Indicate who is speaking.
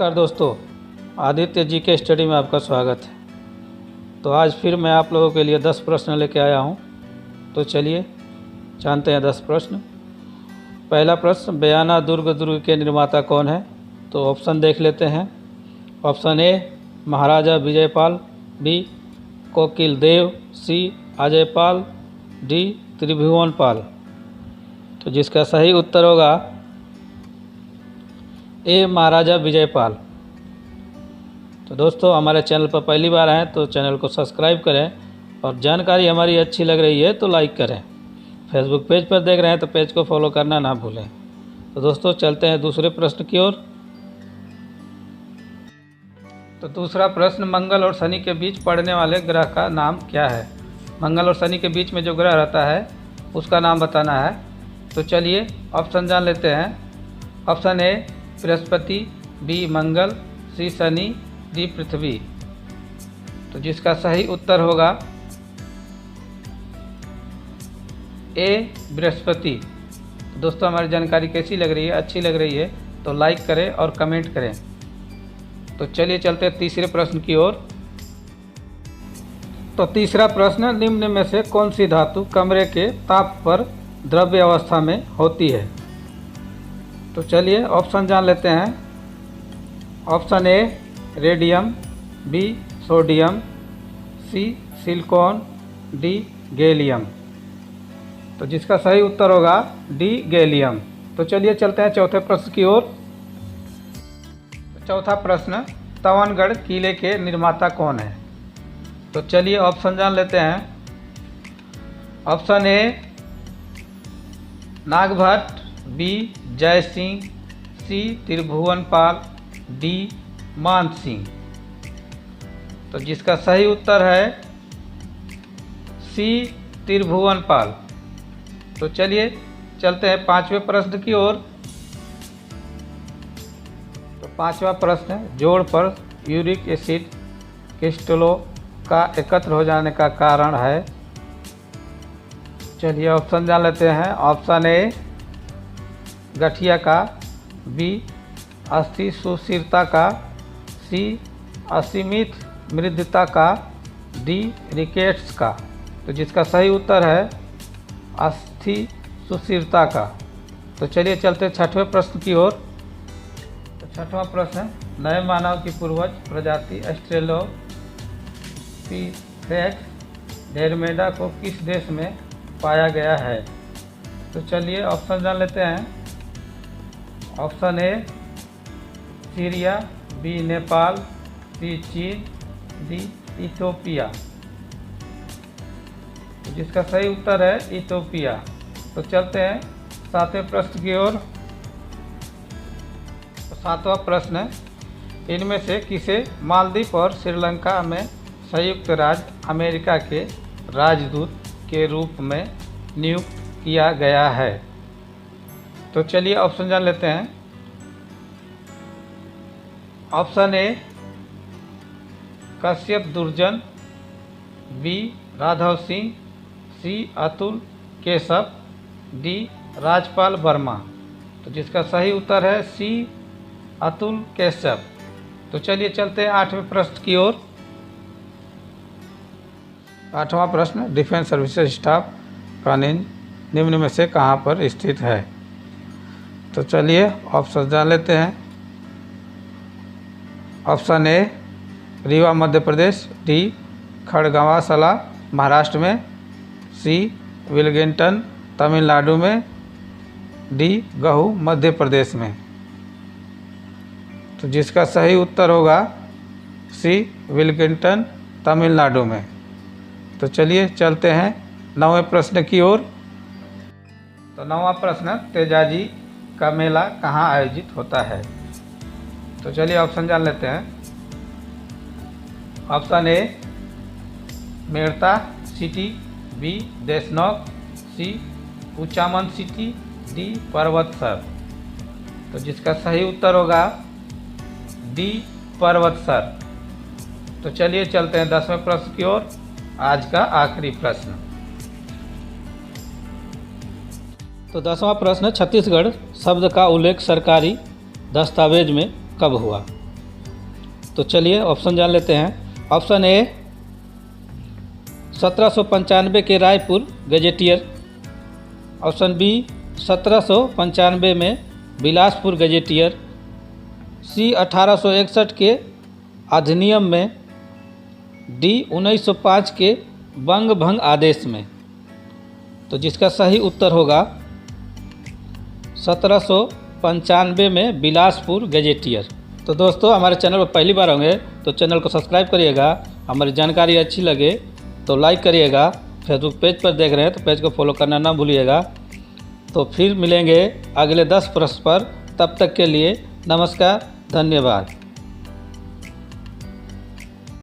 Speaker 1: नमस्कार दोस्तों, आदित्य जी के स्टडी में आपका स्वागत है। तो आज फिर मैं आप लोगों के लिए 10 प्रश्न लेके आया हूं। तो चलिए जानते हैं 10 प्रश्न। पहला प्रश्न, बयाना दुर्ग के निर्माता कौन है? तो ऑप्शन देख लेते हैं। Option A Maharaja Vijaypal, B Kokil Dev, C Ajaypal, D Tribhuvanpal. तो जिसका सही उत्तर होगा ए महाराजा विजयपाल। तो दोस्तों, हमारे चैनल पर पहली बार आए तो चैनल को सब्सक्राइब करें और जानकारी हमारी अच्छी लग रही है तो लाइक करें। फेसबुक पेज पर देख रहे हैं तो पेज को फॉलो करना ना भूलें। तो दोस्तों, चलते हैं दूसरे प्रश्न की ओर। तो दूसरा प्रश्न, मंगल और शनि के बीच पड़ने वाले ग्रह का नाम क्या है? मंगल और शनि के बीच में जो ग्रह रहता है उसका नाम बताना है। तो चलिए ऑप्शन जान लेते हैं। Option A Brihaspati, B Mangal, C Shani, D Prithvi. तो जिसका सही उत्तर होगा ए बृहस्पति। दोस्तों, हमारी जानकारी कैसी लग रही है? अच्छी लग रही है तो लाइक करें और कमेंट करें। तो चलिए चलते हैं तीसरे प्रश्न की ओर। तो तीसरा प्रश्न, निम्न में से कौन सी धातु कमरे के ताप पर द्रव्य अवस्था में होती है? तो चलिए ऑप्शन जान लेते हैं। Option A radium, B sodium, C silicon, D gallium. तो जिसका सही उत्तर होगा डी गैलियम। तो चलिए चलते हैं चौथे प्रश्न की ओर। चौथा प्रश्न, तवनगढ़ किले के निर्माता कौन है? तो चलिए ऑप्शन जान लेते हैं। ऑप्शन ए नागभट्ट, बी जय सिंह, सी त्रिभुवनपाल, डी मान सिंह। तो जिसका सही उत्तर है सी त्रिभुवनपाल। तो चलिए चलते हैं पांचवें प्रश्न की ओर। तो पांचवा प्रश्न, जोड़ पर यूरिक एसिड क्रिस्टलों का एकत्र हो जाने का कारण है। चलिए ऑप्शन जान लेते हैं। ऑप्शन ए गठिया का, बी अस्थि सुस्थिरता का, सी असीमित मृदुता का, डी रिकेट्स का। तो जिसका सही उत्तर है अस्थि सुस्थिरता का। तो चलिए चलते छठवें प्रश्न की ओर। तो छठवां प्रश्न, नए मानव की पूर्वज प्रजाति ऑस्ट्रेलोपिथेक्स ढेरमेडा को किस देश में पाया गया है? तो चलिए ऑप्शन जान लेते हैं। Option A Syria, B Nepal, C चीन, डी इथियोपिया। तो जिसका सही उत्तर है इथियोपिया। तो चलते हैं सातवें प्रश्न की ओर। तो सातवां प्रश्न, इनमें से किसे मालदीव और श्रीलंका में संयुक्त राज्य अमेरिका के राजदूत के रूप में नियुक्त किया गया है? तो चलिए ऑप्शन जान लेते हैं। ऑप्शन ए कश्यप दुर्जन, बी राघव सिंह, सी अतुल केशव, डी राजपाल वर्मा। तो जिसका सही उत्तर है सी अतुल केशव। तो चलिए चलते हैं आठवें प्रश्न की ओर। आठवां प्रश्न, डिफेंस सर्विसेज स्टाफ का निम्न में से कहाँ पर स्थित है? तो चलिए ऑप्शन जान लेते हैं। ऑप्शन ए रीवा मध्य प्रदेश, डी खड़गवासला महाराष्ट्र में, सी विलगिंटन तमिलनाडु में, डी गहू मध्य प्रदेश में। तो जिसका सही उत्तर होगा सी विलगिंटन तमिलनाडु में। तो चलिए चलते हैं नौवें प्रश्न की ओर। तो नौवां प्रश्न, तेजाजी का मेला कहाँ आयोजित होता है? तो चलिए ऑप्शन जान लेते हैं। Option A Merta city, B Deshnoke, C Uchaman city, D Parbatsar. तो जिसका सही उत्तर होगा डी पर्वतसर। तो चलिए चलते हैं 10वें प्रश्न की ओर। आज का आखिरी प्रश्न। तो 10वां प्रश्न, छत्तीसगढ़ शब्द का उल्लेख सरकारी दस्तावेज में कब हुआ? तो चलिए ऑप्शन जान लेते हैं। ऑप्शन ए 1795 के रायपुर गजेटियर। ऑप्शन बी 1795 में बिलासपुर गजेटियर। सी 1861 के अधिनियम में। डी 1905 के बंग भंग आदेश में। तो जिसका सही उत्तर होगा 1795 में बिलासपुर गजेटियर। तो दोस्तों हमारे चैनल पर पहली बार होंगे तो चैनल को सब्सक्राइब करिएगा। हमारी जानकारी अच्छी लगे तो लाइक करिएगा। फेसबुक पेज पर देख रहे हैं तो पेज को फॉलो करना ना भूलिएगा। तो फिर मिलेंगे अगले 10 प्रश्न पर। तब तक के लिए नमस्कार, धन्यवाद।